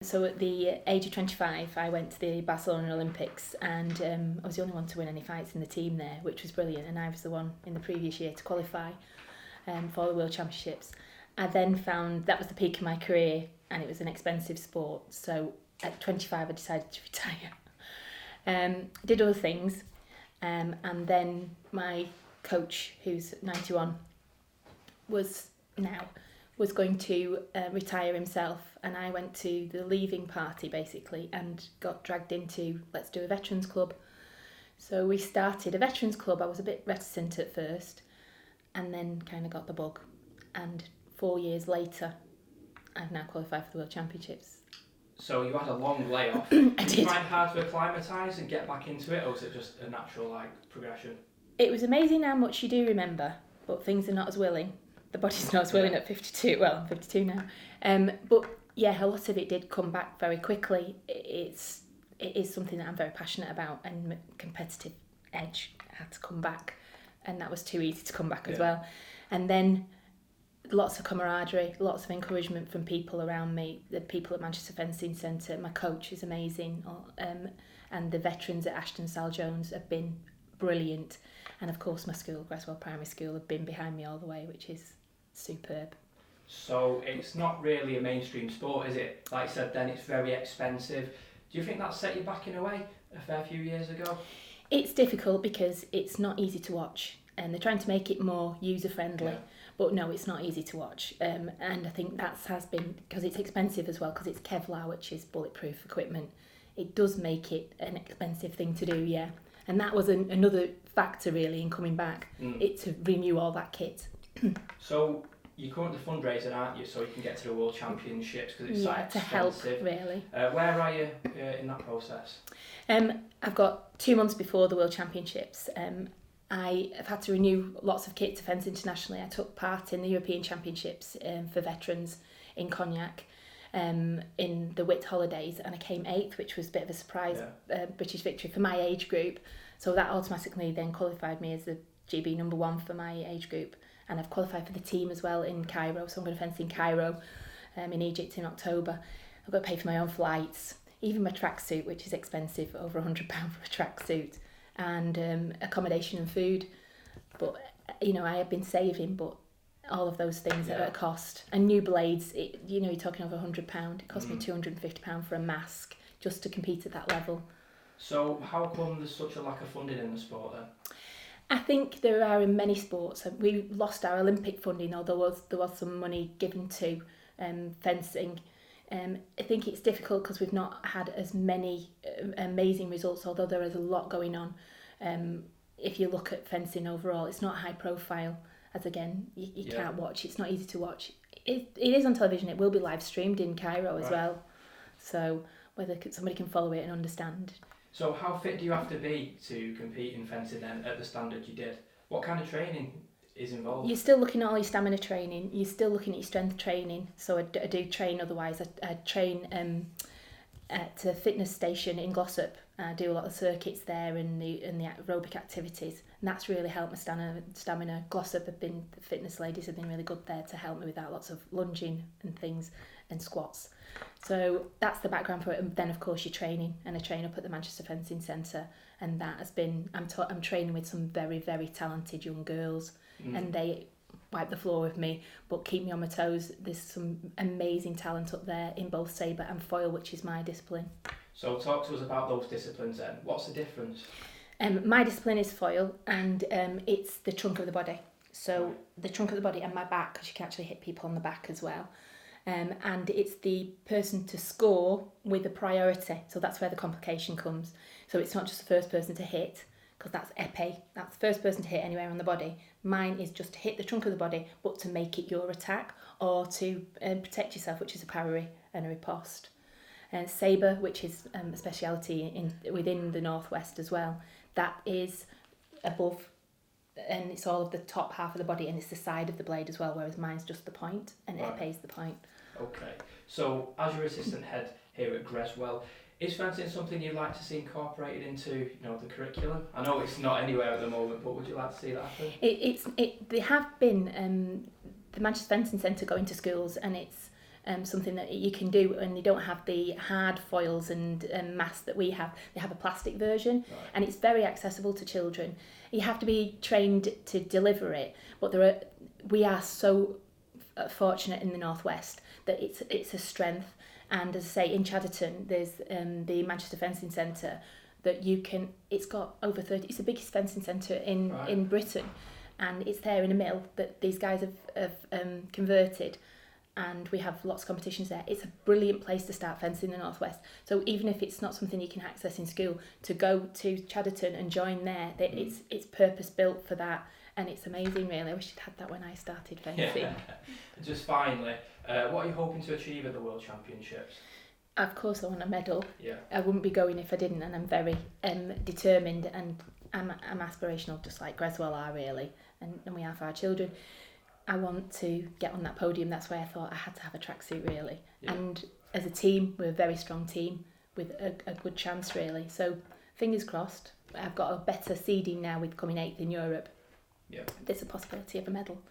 So at the age of 25, I went to the Barcelona Olympics, and I was the only one to win any fights in the team there, which was brilliant. And I was the one in the previous year to qualify for the World Championships. I then found that was the peak of my career, and it was an expensive sport. So at 25, I decided to retire. Did other things, and then my coach, who's 91, was going to retire himself, and I went to the leaving party basically and got dragged into let's do a veterans club. So we started a veterans club. I was a bit reticent at first, and then kind of got the bug, and 4 years later I've now qualified for the World Championships. So you had a long layoff. I did did. You find it hard to acclimatise and get back into it, or was it just a natural progression? It was amazing how much you do remember, but things are not as willing. The body's not as willing at 52. Well, I'm 52 now. But yeah, a lot of it did come back very quickly. It is something that I'm very passionate about, and competitive edge had to come back, and that was too easy to come back as well. And then lots of camaraderie, lots of encouragement from people around me. The people at Manchester Fencing Centre, my coach is amazing, and the veterans at Ashton Sal Jones have been brilliant. And of course my school, Greswell Primary School, have been behind me all the way, which is superb. So it's not really a mainstream sport, is it? Like I said then, it's very expensive. Do you think that set you back in a way a fair few years ago? It's difficult because it's not easy to watch, and they're trying to make it more user-friendly. But no, it's not easy to watch, and I think that has been, because it's expensive as well, because it's Kevlar, which is bulletproof equipment. It does make it an expensive thing to do, yeah. And that was another factor really in coming back, it to renew all that kit. So you're currently fundraising, aren't you, so you can get to the World Championships, because it's that expensive. To help really. Where are you in that process? I've got 2 months before the World Championships. I have had to renew lots of kit to fence internationally. I took part in the European Championships for veterans in Cognac in the Whit Holidays, and I came 8th, which was a bit of a surprise British victory for my age group. So that automatically then qualified me as the GB number 1 for my age group, and I've qualified for the team as well in Cairo. So I'm going to fence in Cairo in Egypt in October. I've got to pay for my own flights, even my tracksuit, which is expensive, over £100 for a tracksuit, and accommodation and food. But I have been saving, but all of those things are at a cost. And new blades, you're talking over £100. It cost me £250 for a mask just to compete at that level. So how come there's such a lack of funding in the sport then? I think there are in many sports. We lost our Olympic funding, although there was some money given to fencing. I think it's difficult because we've not had as many amazing results, although there is a lot going on. If you look at fencing overall, it's not high profile, as again, you can't watch. It's not easy to watch. It is on television. It will be live streamed in Cairo as well. So whether somebody can follow it and understand. So how fit do you have to be to compete in fencing then at the standard you did? What kind of training is involved? You're still looking at all your stamina training. You're still looking at your strength training. So I do train otherwise. I train at a fitness station in Glossop. I do a lot of circuits there and the aerobic activities. And that's really helped my stamina. Glossop the fitness ladies have been really good there to help me with that. Lots of lunging and things and squats. So that's the background for it. And then of course you're training, and I train up at the Manchester Fencing Centre, and that has been, I'm training with some very, very talented young girls, and they wipe the floor with me but keep me on my toes. There's some amazing talent up there in both sabre and foil, which is my discipline. So talk to us about those disciplines then. What's the difference? My discipline is foil, and it's the trunk of the body. So the trunk of the body and my back, because you can actually hit people on the back as well. And it's the person to score with a priority. So that's where the complication comes. So it's not just the first person to hit, because that's épée. That's the first person to hit anywhere on the body. Mine is just to hit the trunk of the body, but to make it your attack, or to protect yourself, which is a parry and a riposte. And sabre, which is a speciality within the Northwest as well, that is above, and it's all of the top half of the body, and it's the side of the blade as well, whereas mine's just the point, and épée is the point. Okay, so as your assistant head here at Greswell, is fencing something you'd like to see incorporated into the curriculum? I know it's not anywhere at the moment, but would you like to see that happen? They have been the Manchester Fencing Centre going to schools, and it's something that you can do, and they don't have the hard foils and mass that we have. They have a plastic version, and it's very accessible to children. You have to be trained to deliver it, but we are so fortunate in the Northwest that it's a strength. And as I say, in Chadderton, there's the Manchester Fencing Centre that it's got over 30, it's the biggest fencing centre in Britain, and it's there in a mill that these guys have converted, and we have lots of competitions there. It's a brilliant place to start fencing in the Northwest. So even if it's not something you can access in school, to go to Chadderton and join there, it's purpose built for that, and it's amazing really. I wish I'd had that when I started fencing. Yeah. Just finally, what are you hoping to achieve at the World Championships? Of course I want a medal. Yeah. I wouldn't be going if I didn't, and I'm very determined, and I'm aspirational, just like Greswell are really, and we are for our children. I want to get on that podium. That's why I thought I had to have a tracksuit really. Yeah. And as a team, we're a very strong team with a good chance really. So fingers crossed. I've got a better seeding now with coming 8th in Europe. Yeah. There's a possibility of a medal.